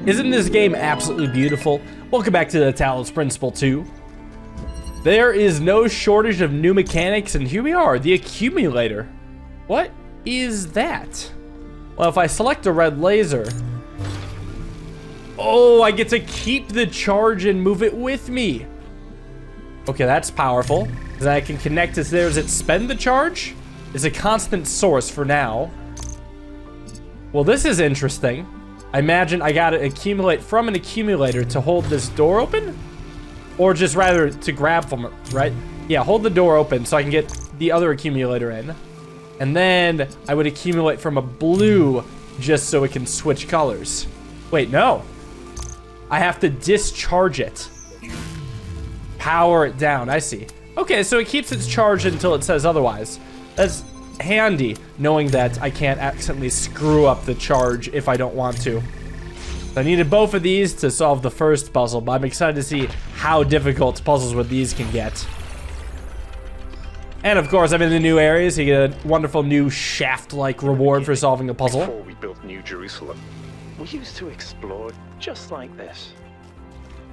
Isn't this game absolutely beautiful? Welcome back to the Talos Principle 2. There is no shortage of new mechanics, and here we are, the accumulator. What is that? Well, if I select a red laser... Oh, I get to keep the charge and move it with me. Okay, that's powerful. Then I can connect it there. Does it spend the charge? It's a constant source for now. Well, this is interesting. I imagine I gotta accumulate from an accumulator to hold this door open? Or just rather to grab from it, right? Yeah, hold the door open so I can get the other accumulator in. And then I would accumulate from a blue just so it can switch colors. Wait, no. I have to discharge it. Power it down, I see. Okay, so it keeps its charge until it says otherwise. That's handy, knowing that I can't accidentally screw up the charge if I don't want to. I needed both of these to solve the first puzzle, but I'm excited to see how difficult puzzles with these can get. And of course, I'm in the new areas. You get a wonderful new shaft-like reward for solving a puzzle. Before we built New Jerusalem, we used to explore just like this.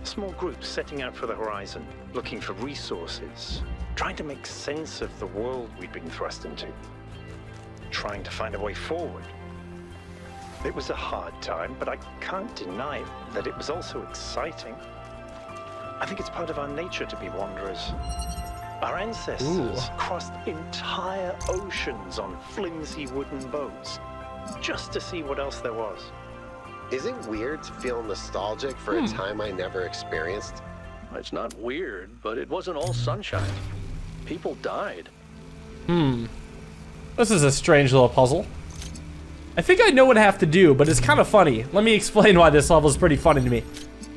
Small groups setting out for the horizon, looking for resources, trying to make sense of the world we'd been thrust into, trying to find a way forward. It was a hard time, but I can't deny that it was also exciting. I think it's part of our nature to be wanderers. Our ancestors crossed entire oceans on flimsy wooden boats, just to see what else there was. Is it weird to feel nostalgic for a time I never experienced? It's not weird, but it wasn't all sunshine. People died. This is a strange little puzzle. I think I know what I have to do, but it's kind of funny. Let me explain why this level is pretty funny to me.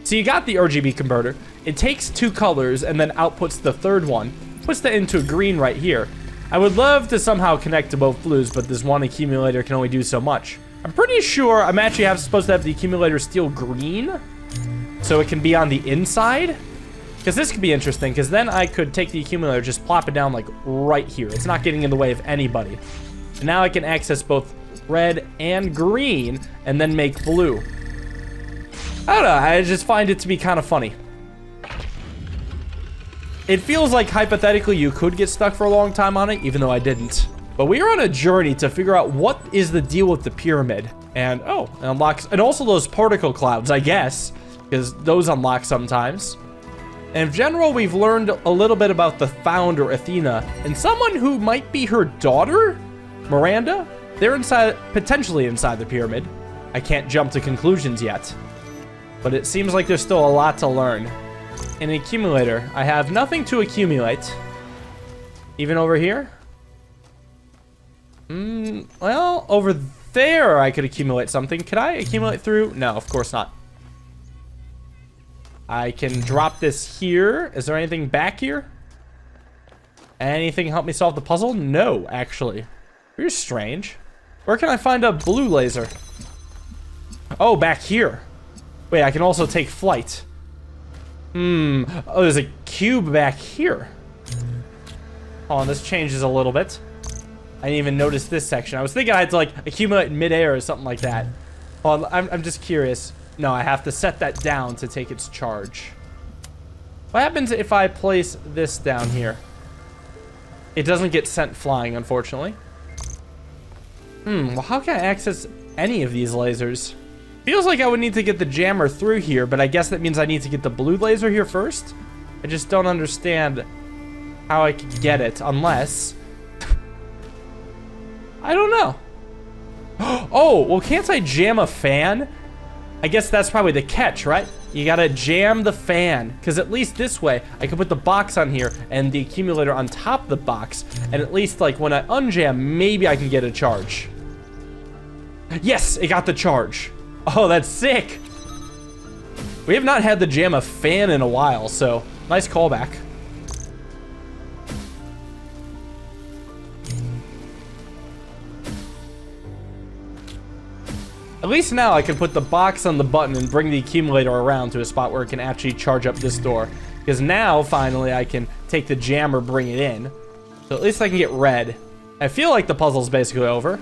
So you got the RGB converter. It takes two colors and then outputs the third one. Puts that into a green right here. I would love to somehow connect to both blues, but this one accumulator can only do so much. I'm pretty sure I'm actually supposed to have the accumulator steel green, so it can be on the inside. Because this could be interesting, because then I could take the accumulator, just plop it down like right here. It's not getting in the way of anybody. And now I can access both red and green, and then make blue. I don't know, I just find it to be kind of funny. It feels like hypothetically you could get stuck for a long time on it, even though I didn't. But we are on a journey to figure out what is the deal with the pyramid. And, oh, it unlocks, and also those particle clouds, I guess, because those unlock sometimes. And in general, we've learned a little bit about the founder, Athena, and someone who might be her daughter, Miranda. They're inside, potentially inside the pyramid. I can't jump to conclusions yet. But it seems like there's still a lot to learn. An accumulator. I have nothing to accumulate. Even over here? Well, over there I could accumulate something. Could I accumulate through? No, of course not. I can drop this here. Is there anything back here? Anything help me solve the puzzle? No, actually. You're strange. Where can I find a blue laser? Oh, back here. Wait, I can also take flight. Oh, there's a cube back here. Hold on, this changes a little bit. I didn't even notice this section. I was thinking I had to, like, accumulate in midair or something like that. Hold on, I'm just curious. No, I have to set that down to take its charge. What happens if I place this down here? It doesn't get sent flying, unfortunately. Well, how can I access any of these lasers? Feels like I would need to get the jammer through here, but I guess that means I need to get the blue laser here first? I just don't understand how I could get it, unless... I don't know. Oh, well, can't I jam a fan? I guess that's probably the catch, right? You gotta jam the fan, because at least this way, I can put the box on here and the accumulator on top of the box, and at least, like, when I unjam, maybe I can get a charge. Yes, it got the charge. Oh, that's sick. We have not had the jam a fan in a while, so nice callback. At least now I can put the box on the button and bring the accumulator around to a spot where it can actually charge up this door. Because now, finally, I can take the jammer, bring it in. So at least I can get red. I feel like the puzzle's basically over.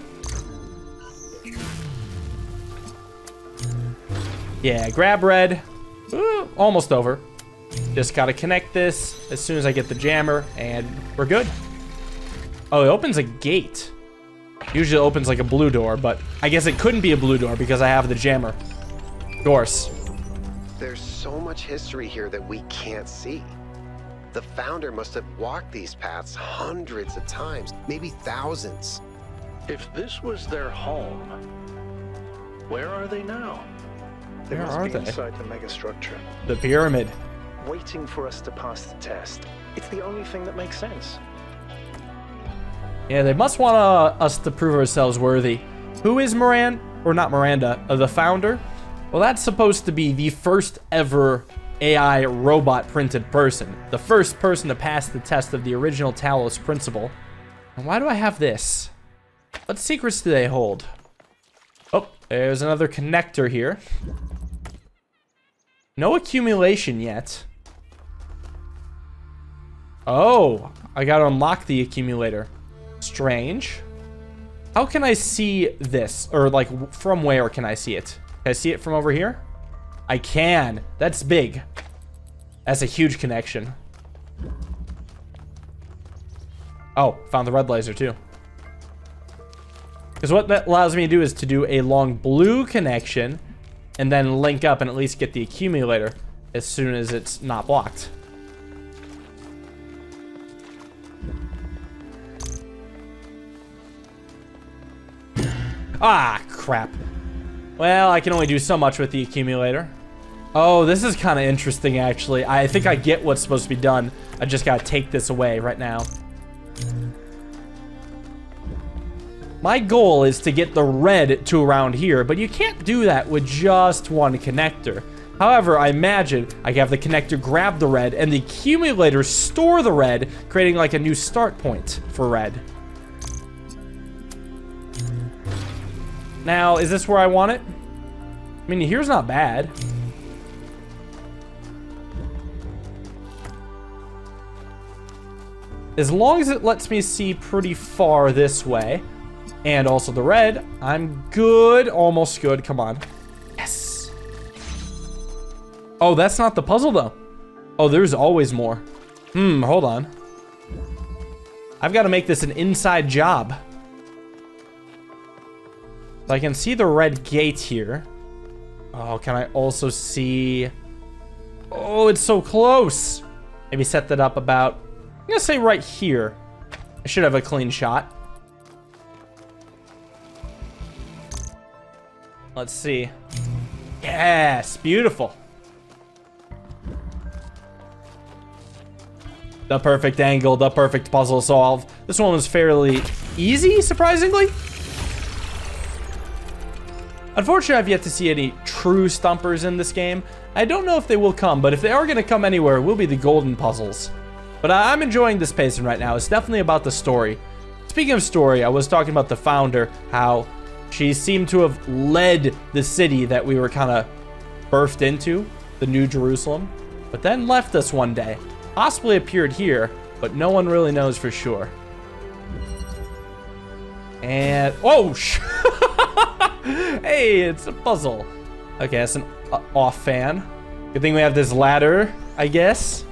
Yeah, grab red. Ooh, almost over. Just gotta connect this as soon as I get the jammer, and we're good. Oh, it opens a gate. Usually it opens like a blue door, but I guess it couldn't be a blue door because I have the jammer. Of course. There's so much history here that we can't see. The founder must have walked these paths hundreds of times, maybe thousands. If this was their home, where are they now? They Where must are be they? inside the megastructure, The pyramid. waiting for us to pass the test. It's the only thing that makes sense. Yeah, they must want us to prove ourselves worthy. Who is Miranda? Or not Miranda, the founder? Well, that's supposed to be the first ever AI robot printed person. The first person to pass the test of the original Talos Principle. And why do I have this? What secrets do they hold? Oh, there's another connector here. No accumulation yet. Oh, I gotta unlock the accumulator. Strange. How can I see this? Or like, from where can I see it? Can I see it from over here? I can. That's big. That's a huge connection. Oh, found the red laser too. Because what that allows me to do is to do a long blue connection and then link up and at least get the accumulator as soon as it's not blocked. Ah, crap. Well, I can only do so much with the accumulator. Oh, this is kind of interesting, actually. I think I get what's supposed to be done. I just gotta take this away right now. My goal is to get the red to around here, but you can't do that with just one connector. However, I imagine I can have the connector grab the red and the accumulator store the red, creating like a new start point for red. Now, is this where I want it? I mean, here's not bad. As long as it lets me see pretty far this way, and also the red, I'm good. Almost good. Come on. Yes. Oh, that's not the puzzle, though. Oh, there's always more. Hold on. I've got to make this an inside job. So I can see the red gate here. Oh, can I also see... Oh, it's so close. Maybe set that up about... I'm going to say right here. I should have a clean shot. Let's see. Yes, beautiful. The perfect angle, the perfect puzzle solve. This one was fairly easy, surprisingly. Unfortunately, I've yet to see any true stumpers in this game. I don't know if they will come, but if they are going to come anywhere, it will be the golden puzzles. But I'm enjoying this pacing right now. It's definitely about the story. Speaking of story, I was talking about the founder, how she seemed to have led the city that we were kind of birthed into, the New Jerusalem, but then left us one day. Possibly appeared here, but no one really knows for sure. And, oh, hey, it's a puzzle. Okay, that's an off fan. Good thing we have this ladder, I guess.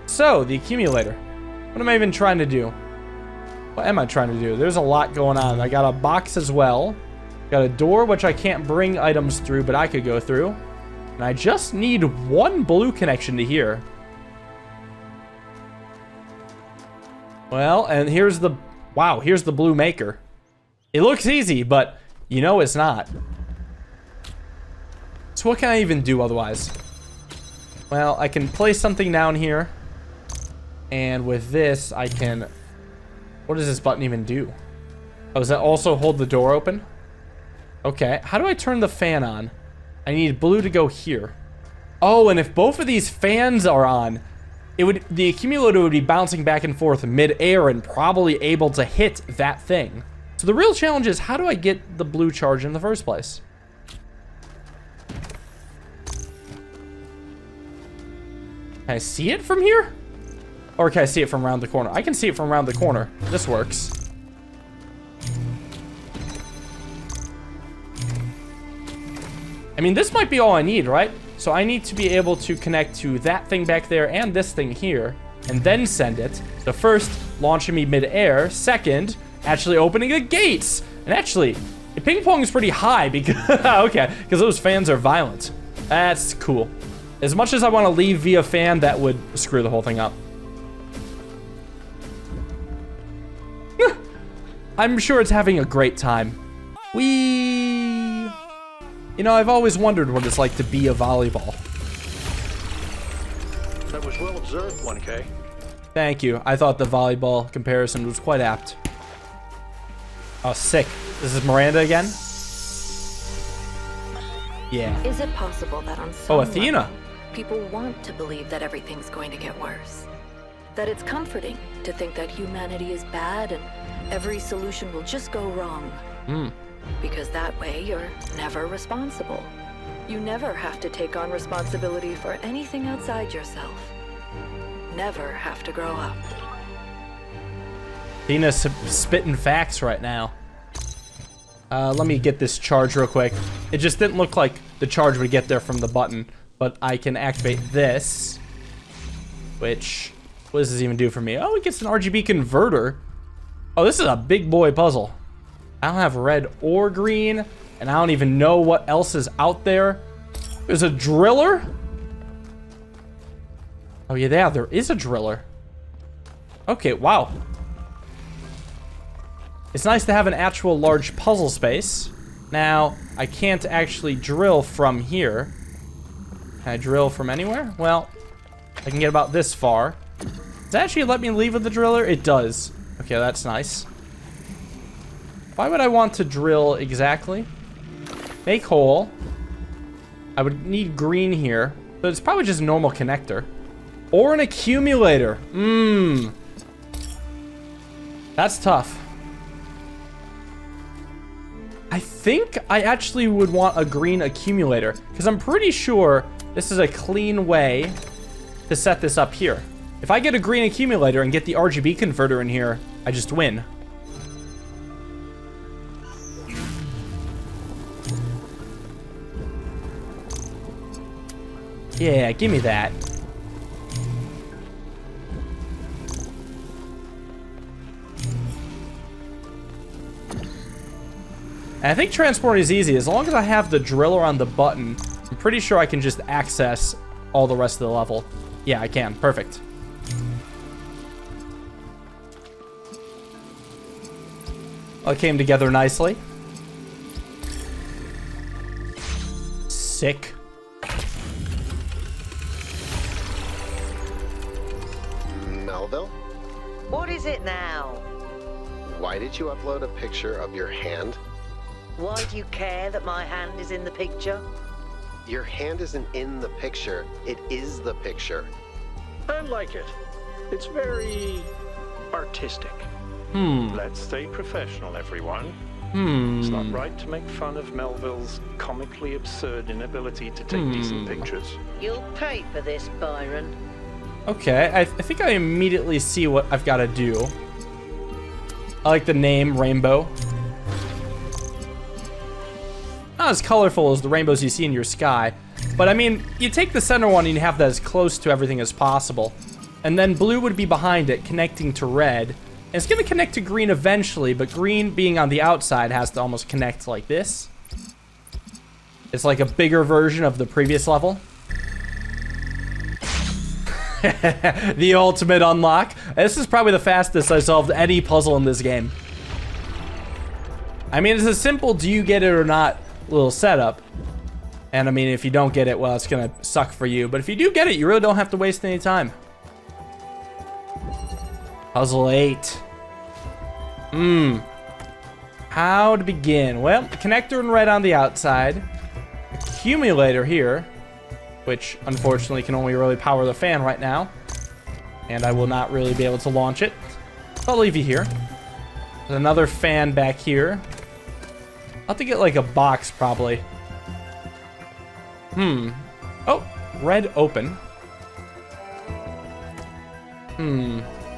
So, the accumulator. What am I even trying to do? What am I trying to do? There's a lot going on. I got a box as well. Got a door, which I can't bring items through, but I could go through. And I just need one blue connection to here. Well, and here's the... Wow, here's the blue maker. It looks easy, but you know it's not. So what can I even do otherwise? Well, I can place something down here. And with this, I can... What does this button even do? Oh, does that also hold the door open? Okay, how do I turn the fan on? I need blue to go here. Oh, and if both of these fans are on, the accumulator would be bouncing back and forth mid-air and probably able to hit that thing. So the real challenge is, how do I get the blue charge in the first place? Can I see it from here? Or can I see it from around the corner? I can see it from around the corner. This works. I mean, this might be all I need, right? So I need to be able to connect to that thing back there and this thing here, and then send it. So first, launching me mid-air. Second, actually opening the gates. And actually, the ping-pong is pretty high because, okay, because those fans are violent. That's cool. As much as I want to leave via fan, that would screw the whole thing up. I'm sure it's having a great time. Whee! You know, I've always wondered what it's like to be a volleyball. That was well observed, 1K. Thank you. I thought the volleyball comparison was quite apt. Oh, sick. This is Miranda again? Yeah. Is it possible that on some Athena. level, people want to believe that everything's going to get worse? That it's comforting to think that humanity is bad and every solution will just go wrong. Because that way you're never responsible. You never have to take on responsibility for anything outside yourself. Never have to grow up. Athena's spitting facts right now. Let me get this charge real quick. It just didn't look like the charge would get there from the button, but I can activate this, which, what does this even do for me? Oh, it gets an RGB converter. Oh, this is a big boy puzzle. I don't have red or green, and I don't even know what else is out there. There's a driller? Oh yeah, there is a driller. Okay, wow. It's nice to have an actual large puzzle space. Now, I can't actually drill from here. Can I drill from anywhere? Well, I can get about this far. Does it actually let me leave with the driller? It does. Okay, that's nice. Why would I want to drill exactly? Make hole. I would need green here, but it's probably just a normal connector. Or an accumulator. That's tough. I think I actually would want a green accumulator, because I'm pretty sure this is a clean way to set this up here. If I get a green accumulator and get the RGB converter in here, I just win. Yeah, give me that. And I think transport is easy. As long as I have the driller on the button, I'm pretty sure I can just access all the rest of the level. Yeah, I can. Perfect. All came together nicely. Sick. Melville? What is it now? Why did you upload a picture of your hand? Why do you care that my hand is in the picture? Your hand isn't in the picture, it is the picture. I like it. It's very artistic. Let's stay professional, everyone. It's not right to make fun of Melville's comically absurd inability to take decent pictures. You'll pay for this, Byron. Okay, I think I immediately see what I've got to do. I like the name Rainbow. Not as colorful as the rainbows you see in your sky, but I mean, you take the center one and you have that as close to everything as possible. And then blue would be behind it, connecting to red. And it's going to connect to green eventually, but green being on the outside has to almost connect like this. It's like a bigger version of the previous level. The ultimate unlock. This is probably the fastest I solved any puzzle in this game. I mean, it's a simple do you get it or not little setup. And I mean, if you don't get it, well, it's gonna suck for you. But if you do get it, you really don't have to waste any time. Puzzle 8. How to begin? Well, connector in red on the outside. Accumulator here, which unfortunately can only really power the fan right now. And I will not really be able to launch it. I'll leave you here. There's another fan back here. I'll have to get like a box probably. Oh, red open.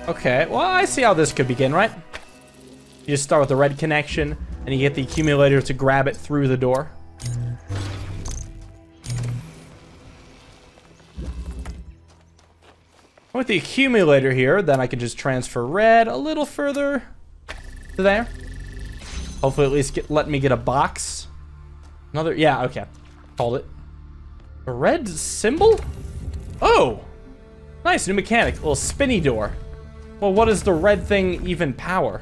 Okay, well, I see how this could begin, right? You just start with the red connection, and you get the accumulator to grab it through the door. With the accumulator here, then I can just transfer red a little further to there. Hopefully at least let me get a box. Another, yeah, okay. Called it. A red symbol? Oh! Nice, new mechanic. A little spinny door. Well, what does the red thing even power?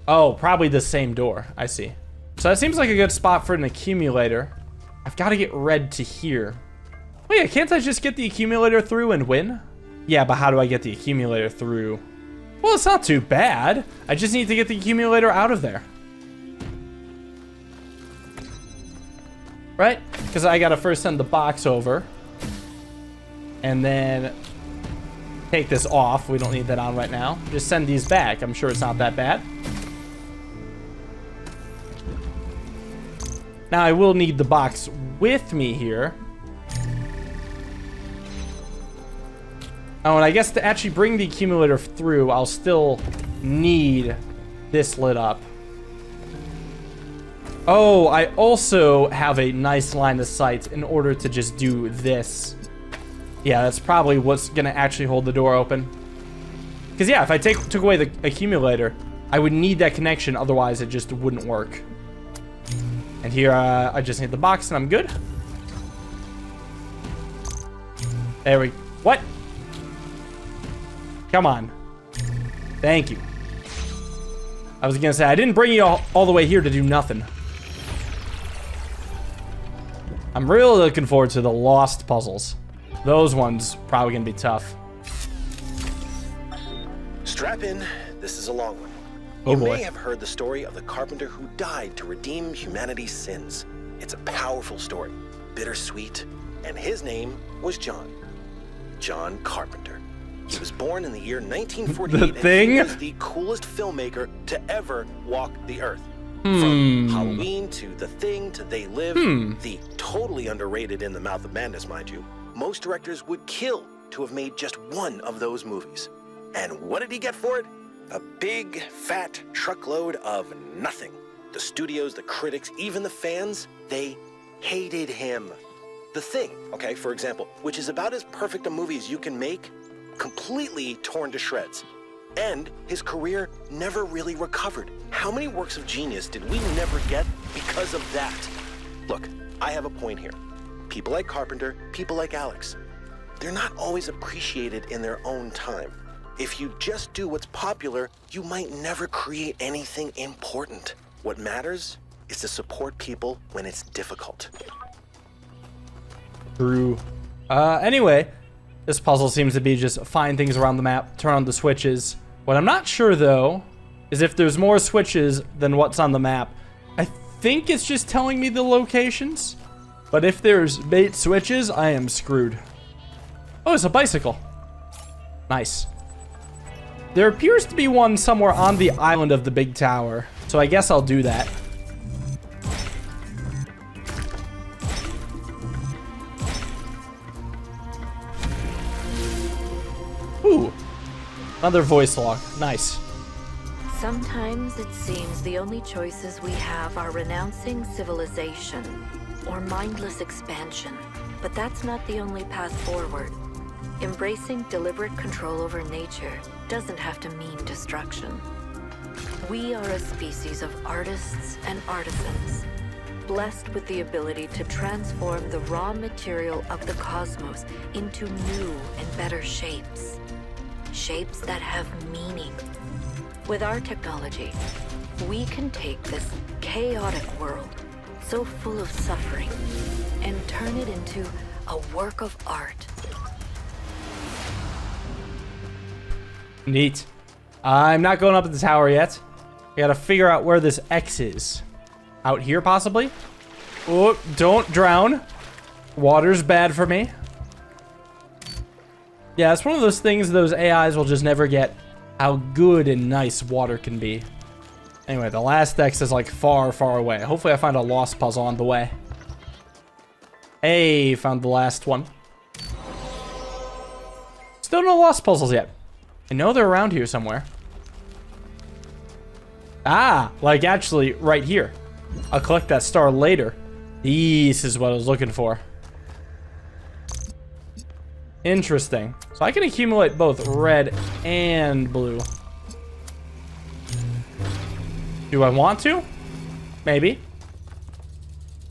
Oh, probably the same door. I see. So that seems like a good spot for an accumulator. I've got to get red to here. Oh yeah, can't I just get the accumulator through and win? Yeah, but how do I get the accumulator through? Well, it's not too bad. I just need to get the accumulator out of there. Right? Because I got to first send the box over. And then take this off. We don't need that on right now. Just send these back. I'm sure it's not that bad. Now, I will need the box with me here. Oh, and I guess to actually bring the accumulator through, I'll still need this lit up. Oh, I also have a nice line of sight in order to just do this. Yeah, that's probably what's going to actually hold the door open. Because, yeah, if I took away the accumulator, I would need that connection. Otherwise, it just wouldn't work. And here, I just need the box and I'm good. There we... What? Come on. Thank you. I was gonna say, I didn't bring you all the way here to do nothing. I'm really looking forward to the lost puzzles. Those ones probably gonna be tough. Strap in. This is a long one. Oh You boy. may have heard the story of the carpenter who died to redeem humanity's sins. It's a powerful story, bittersweet, and his name was John. John Carpenter. He was born in the year 1948, The Thing? and he was the coolest filmmaker to ever walk the earth. From Halloween to The Thing to They Live, the totally underrated In the Mouth of Madness, mind you, most directors would kill to have made just one of those movies. And what did he get for it? A big, fat truckload of nothing. The studios, the critics, even the fans, they hated him. The Thing, okay, for example, which is about as perfect a movie as you can make, completely torn to shreds. And his career never really recovered. How many works of genius did we never get because of that? Look, I have a point here. People like Carpenter, people like Alex, they're not always appreciated in their own time. If you just do what's popular, you might never create anything important. What matters is to support people when it's difficult. True. Anyway, this puzzle seems to be just find things around the map, turn on the switches. What I'm not sure, though, is if there's more switches than what's on the map. I think it's just telling me the locations. But if there's 8 switches, I am screwed. Oh, it's a bicycle. Nice. There appears to be one somewhere on the island of the big tower. So I guess I'll do that. Ooh. Another voice log. Nice. Sometimes it seems the only choices we have are renouncing civilization or mindless expansion. But that's not the only path forward. Embracing deliberate control over nature doesn't have to mean destruction. We are a species of artists and artisans, blessed with the ability to transform the raw material of the cosmos into new and better shapes. Shapes that have meaning. With our technology, we can take this chaotic world, so full of suffering, and turn it into a work of art. Neat. I'm not going up to the tower yet. I gotta figure out where this X is. Out here, possibly? Oh, don't drown. Water's bad for me. Yeah, it's one of those things those AIs will just never get how good and nice water can be. Anyway, the last X is like far, far away. Hopefully I find a lost puzzle on the way. Hey, found the last one. Still no lost puzzles yet. I know they're around here somewhere. Ah, like actually right here. I'll collect that star later. This is what I was looking for. Interesting. So I can accumulate both red and blue. Do I want to? Maybe.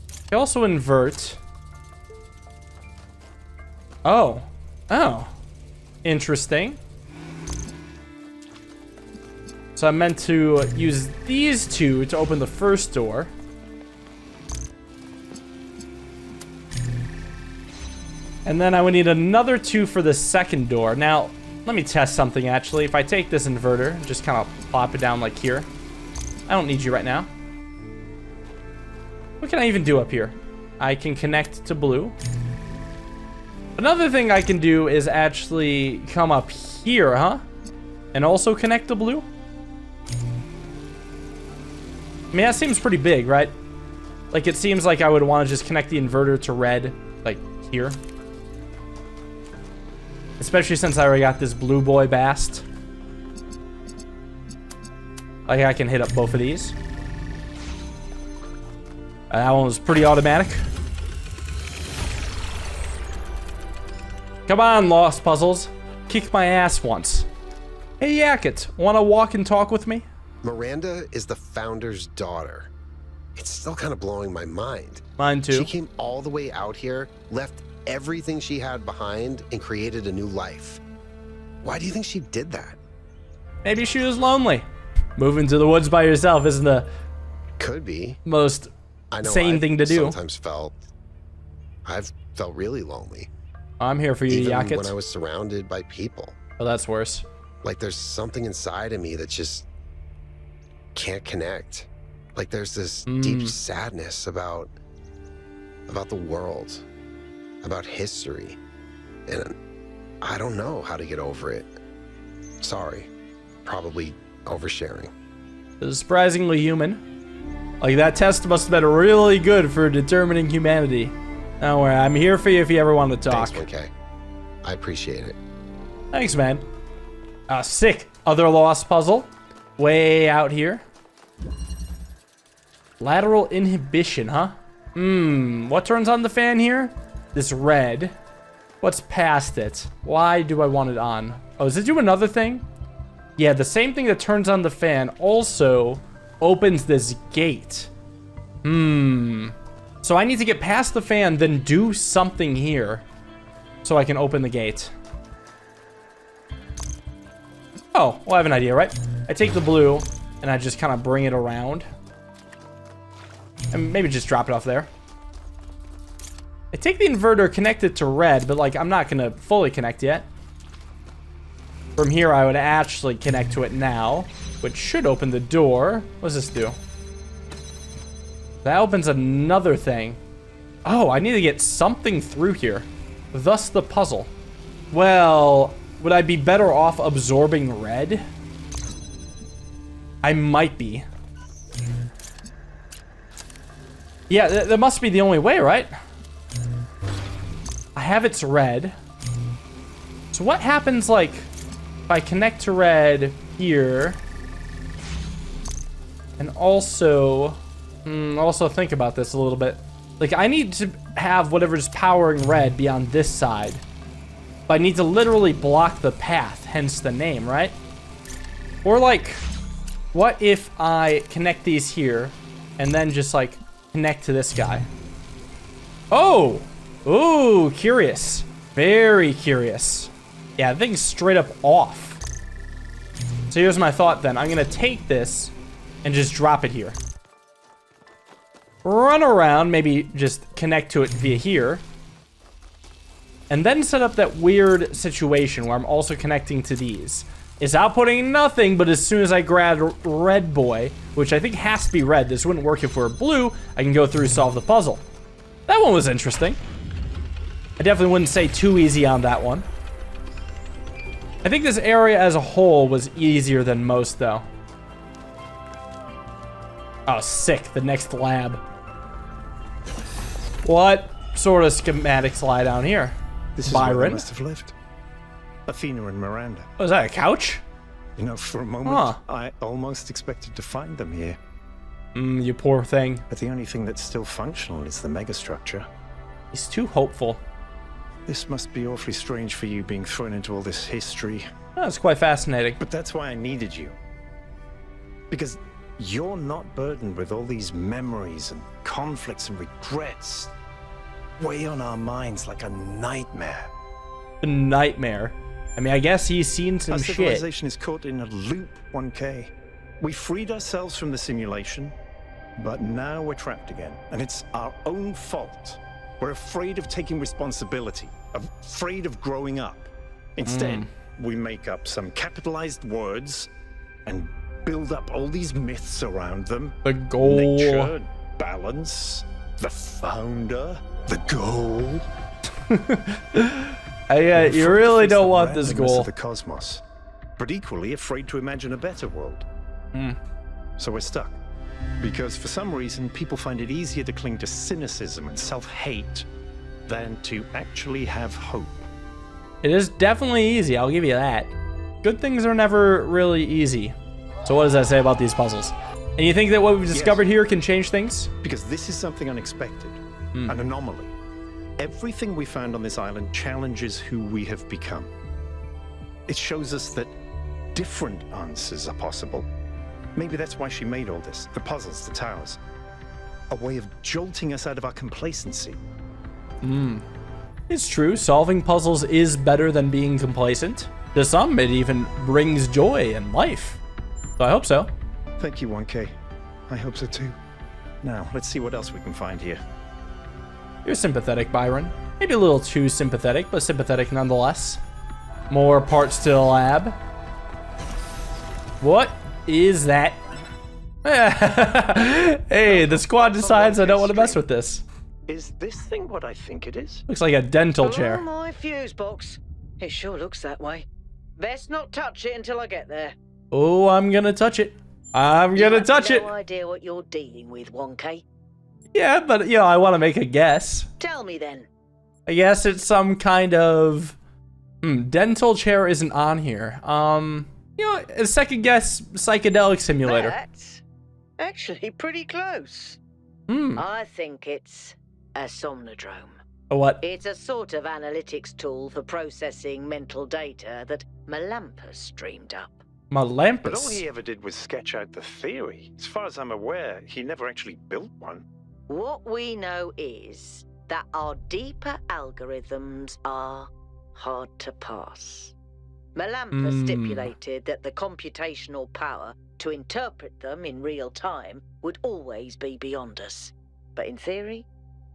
I can also invert. Oh. Oh. Interesting. So I meant to use these two to open the first door. And then I would need another 2 for the second door. Now, let me test something actually. If I take this inverter, just kind of plop it down like here. I don't need you right now. What can I even do up here? I can connect to blue. Another thing I can do is actually come up here, huh? And also connect to blue. I mean, that seems pretty big, right? Like, it seems like I would want to just connect the inverter to red, like here. Especially since I already got this blue boy bast. Like, I can hit up both of these. That one was pretty automatic. Come on, Lost Puzzles. Kick my ass once. Hey, Yakit, wanna walk and talk with me? Miranda is the founder's daughter. It's still kind of blowing my mind. Mine too. She came all the way out here, left everything she had behind, and created a new life. Why do you think she did that? Maybe she was lonely. Moving to the woods by yourself isn't the Could be. most I know sane thing to do. I've felt really lonely. I'm here for you, Even Yakit. when I was surrounded by people. Oh, that's worse. Like there's something inside of me that just can't connect. Like there's this deep sadness about the world, about history, and I don't know how to get over it. Sorry, probably oversharing. This is surprisingly human. Like, that test must have been really good for determining humanity. Don't worry, I'm here for you if you ever want to talk. Thanks, 1K. I appreciate it. Thanks, man. Sick. Other lost puzzle. Way out here. Lateral inhibition, huh? What turns on the fan here? This red. What's past it? Why do I want it on? Oh, does it do another thing? Yeah, the same thing that turns on the fan also opens this gate. So I need to get past the fan, then do something here so I can open the gate. Oh, well, I have an idea, right? I take the blue and I just kind of bring it around. And maybe just drop it off there. I take the inverter, connect it to red, but like I'm not gonna fully connect yet. From here, I would actually connect to it now, which should open the door. What does this do? That opens another thing. Oh, I need to get something through here. Thus the puzzle. Well, would I be better off absorbing red? I might be. Yeah, that must be the only way, right? I have its red. So what happens, like, if I connect to red here, and also think about this a little bit. Like, I need to have whatever's powering red be on this side. But I need to literally block the path, hence the name, right? Or, like, what if I connect these here, and then just, like, connect to this guy? Oh! Ooh, curious. Very curious. Yeah, the thing's straight up off. So here's my thought then. I'm gonna take this and just drop it here. Run around, maybe just connect to it via here. And then set up that weird situation where I'm also connecting to these. It's outputting nothing, but as soon as I grab red boy, which I think has to be red, this wouldn't work if we're blue, I can go through and solve the puzzle. That one was interesting. I definitely wouldn't say too easy on that one. I think this area as a whole was easier than most, though. Oh, sick. The next lab. What sort of schematics lie down here? This is where they Byron? must have lived. Athena and Miranda. Oh, is that a couch? You know, for a moment, Huh. I almost expected to find them here. You poor thing. But the only thing that's still functional is the megastructure. He's too hopeful. This must be awfully strange for you being thrown into all this history. That's quite fascinating. But that's why I needed you. Because you're not burdened with all these memories and conflicts and regrets. Weigh on our minds like a nightmare. A nightmare. I mean, I guess he's seen some Our shit. civilization is caught in a loop, 1K. We freed ourselves from the simulation, but now we're trapped again. And it's our own fault. We're afraid of taking responsibility, afraid of growing up. Instead, we make up some capitalized words and build up all these myths around them. The goal. Nature, balance, the founder, the goal. You really don't want this goal. Of the cosmos, but equally afraid to imagine a better world. So we're stuck. Because for some reason, people find it easier to cling to cynicism and self-hate than to actually have hope. It is definitely easy, I'll give you that. Good things are never really easy. So what does that say about these puzzles? And you think that what we've discovered here can change things? Because this is something unexpected, an anomaly. Everything we found on this island challenges who we have become. It shows us that different answers are possible. Maybe that's why she made all this, the puzzles, the towers. A way of jolting us out of our complacency. It's true, solving puzzles is better than being complacent. To some, it even brings joy and life. So I hope so. Thank you, 1K. I hope so too. Now, let's see what else we can find here. You're sympathetic, Byron. Maybe a little too sympathetic, but sympathetic nonetheless. More parts to the lab. What is that? Hey, the squad decides I don't want to mess with this. Is this thing what I think it is? Looks like a dental chair. Oh, my fuse box. It sure looks that way. Best not touch it until I get there. Oh, I'm gonna touch it. I'm gonna touch it. No idea what you're dealing with, 1K. Yeah, but you know, I want to make a guess. Tell me then. I guess it's some kind of dental chair isn't on here. You know, a second guess psychedelic simulator. That's actually pretty close. Hmm. I think it's a somnodrome. A what? It's a sort of analytics tool for processing mental data that Melampus streamed up. But all Melampus. he ever did was sketch out the theory. As far as I'm aware, he never actually built one. What we know is that our deeper algorithms are hard to pass. Melampus stipulated that the computational power to interpret them in real time would always be beyond us. But in theory,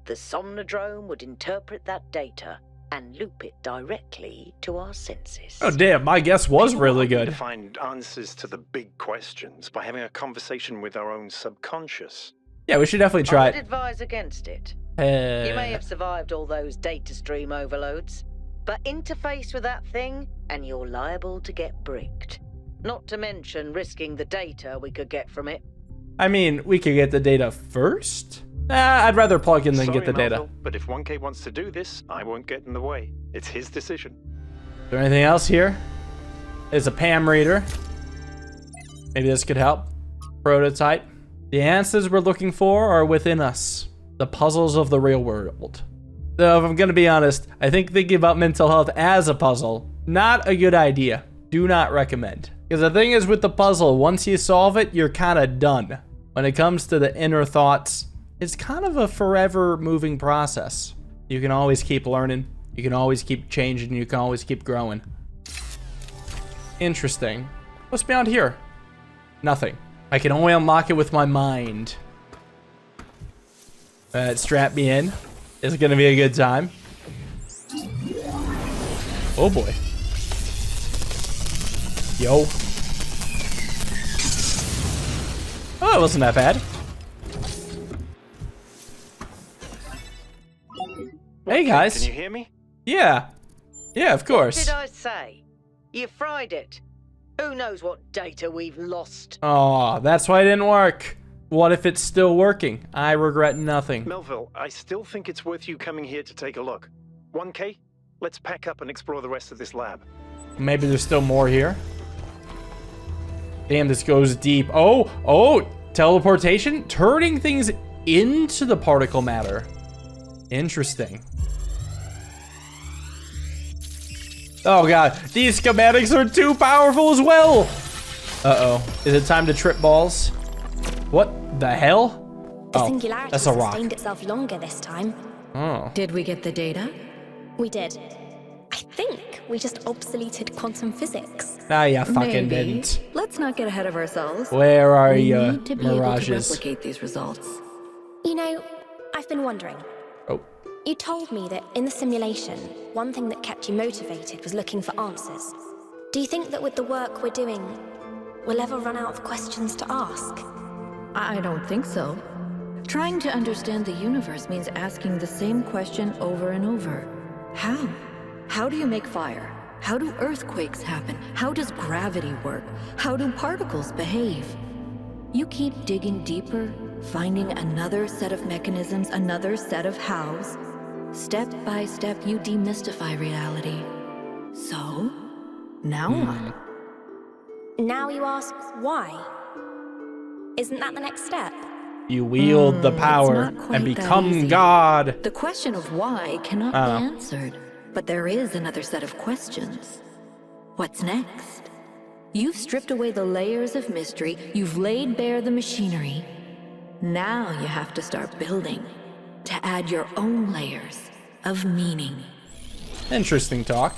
the somnodrome would interpret that data and loop it directly to our senses. Oh damn, my guess was People really want to good. find answers to the big questions by having a conversation with our own subconscious. Yeah, we should definitely try I'd it. advise against it. You may Uh, have survived all those data stream overloads, but interface with that thing and you're liable to get bricked. Not to mention risking the data we could get from it. I mean, we could get the data first. I'd rather plug in than Sorry, get the data. Melville, but if 1K wants to do this, I won't get in the way. It's his decision. Is there anything else here? There's a PAM reader. Maybe this could help. Prototype. The answers we're looking for are within us. The puzzles of the real world. Though, if I'm gonna be honest, I think thinking about mental health as a puzzle, not a good idea. Do not recommend. Because the thing is with the puzzle, once you solve it, you're kind of done. When it comes to the inner thoughts, it's kind of a forever moving process. You can always keep learning. You can always keep changing. You can always keep growing. Interesting. What's beyond here? Nothing. I can only unlock it with my mind. Strap me in. It's gonna be a good time. Oh boy. Yo. Oh, it wasn't that bad. Hey guys. Can you hear me? Yeah. Yeah, of course. What did I say? You fried it. Who knows what data we've lost? Oh, that's why it didn't work. What if it's still working? I regret nothing. Melville, I still think it's worth you coming here to take a look. 1K, let's pack up and explore the rest of this lab. Maybe there's still more here. Damn, this goes deep. Oh, teleportation? Turning things into the particle matter. Interesting. Oh god, these schematics are too powerful as well. Uh-oh. Is it time to trip balls? What the hell? The Oh, singularity that's a rock. sustained itself longer this time. Oh. Did we get the data? We did. I think we just obsoleted quantum physics. Nah, you fucking Maybe. didn't. Let's not get ahead of ourselves. Where are We you, need to be able to mirages? replicate these results. You know, I've been wondering. Oh. You told me that in the simulation, one thing that kept you motivated was looking for answers. Do you think that with the work we're doing, we'll ever run out of questions to ask? I don't think so. Trying to understand the universe means asking the same question over and over. How? How do you make fire? How do earthquakes happen? How does gravity work? How do particles behave? You keep digging deeper, finding another set of mechanisms, another set of hows. Step by step, you demystify reality. So, now what? Now you ask why? Isn't that the next step? You wield the power not quite and that become easy. God. The question of why cannot be answered, but there is another set of questions. What's next? You've stripped away the layers of mystery, you've laid bare the machinery. Now you have to start building, to add your own layers of meaning. Interesting talk.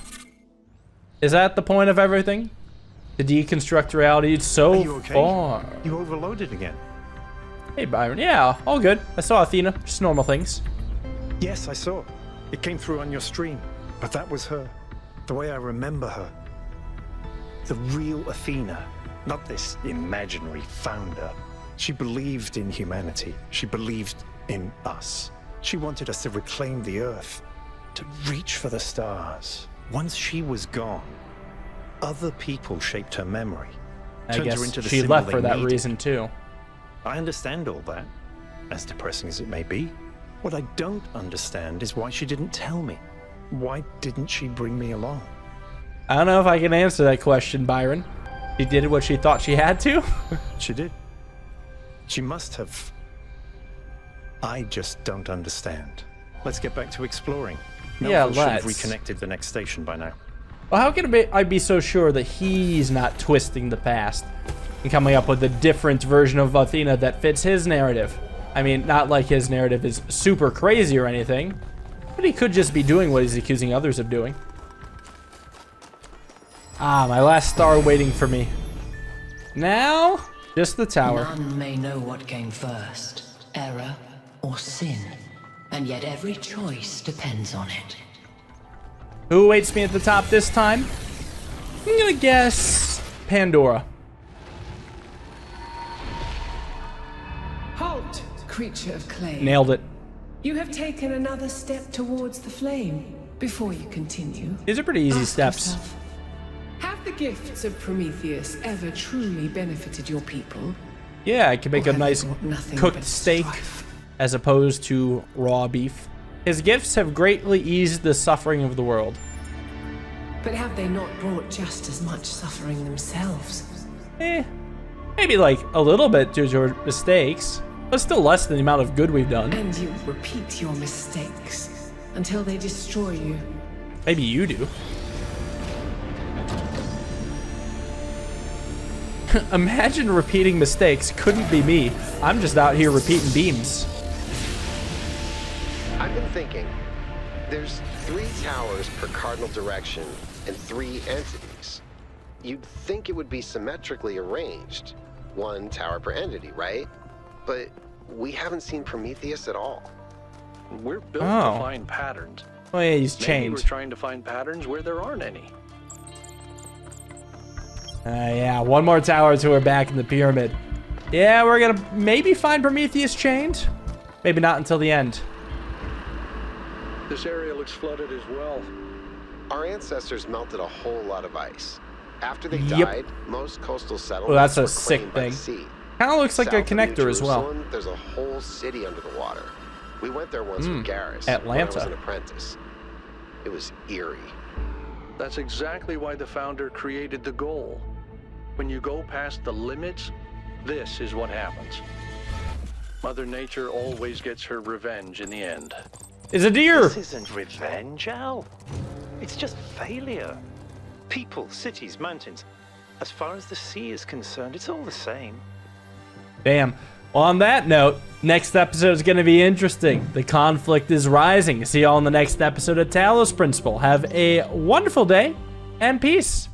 Is that the point of everything? To deconstruct reality so Are you okay? far. You overloaded again. Hey Byron, yeah, all good. I saw Athena, just normal things. Yes, I saw. It came through on your stream. But that was her. The way I remember her. The real Athena. Not this imaginary founder. She believed in humanity. She believed in us. She wanted us to reclaim the Earth. To reach for the stars. Once she was gone, other people shaped her memory. I turned her guess into the she symbol left they for that needed. reason too. I understand all that, as depressing as it may be. What I don't understand is why she didn't tell me. Why didn't she bring me along? I don't know if I can answer that question, Byron. She did what she thought she had to. She did. She must have. I just don't understand. Let's get back to exploring. Yeah, Melville should have let's. reconnected the next station by now. Well, how can I be so sure that he's not twisting the past and coming up with a different version of Athena that fits his narrative? I mean, not like his narrative is super crazy or anything, but he could just be doing what he's accusing others of doing. Ah, my last star waiting for me. Now, just the tower. None may know what came first, error or sin, and yet every choice depends on it. Who awaits me at the top this time? I'm gonna guess Pandora. Halt, creature of clay. Nailed it. You have taken another step towards the flame. Before you continue, These are pretty easy ask steps. yourself, have the gifts of Prometheus ever truly benefited your people? Yeah, I can make Or a have nice they brought nothing cooked but steak strife? as opposed to raw beef. His gifts have greatly eased the suffering of the world. But have they not brought just as much suffering themselves? Maybe like a little bit due to our mistakes, but still less than the amount of good we've done. And you repeat your mistakes until they destroy you. Maybe you do. Imagine repeating mistakes. Couldn't be me. I'm just out here repeating beams. I've been thinking, there's 3 towers per cardinal direction and 3 entities. You'd think it would be symmetrically arranged. 1 tower per entity, right? But we haven't seen Prometheus at all. We're built Oh. to find patterns. Oh yeah, he's Maybe chained. we're trying to find patterns where there aren't any. Yeah, 1 more tower till we're back in the pyramid. Yeah, we're gonna maybe find Prometheus chained. Maybe not until the end. This area looks flooded as well. Our ancestors melted a whole lot of ice. After they Yep. died, most coastal Oh, settlements that's a were sick claimed by the thing. sea. Kind of looks like South a of New connector as well. Jerusalem, there's a whole city under the water. We went there once with Garrus when I Atlanta. was an apprentice. It was eerie. That's exactly why the founder created the goal. When you go past the limits, this is what happens. Mother Nature always gets her revenge in the end. Is a deer. This isn't revenge, Al. It's just failure. People, cities, mountains. As far as the sea is concerned, it's all the same. Damn. Well, on that note, next episode is going to be interesting. The conflict is rising. See y'all in the next episode of Talos Principle. Have a wonderful day and peace.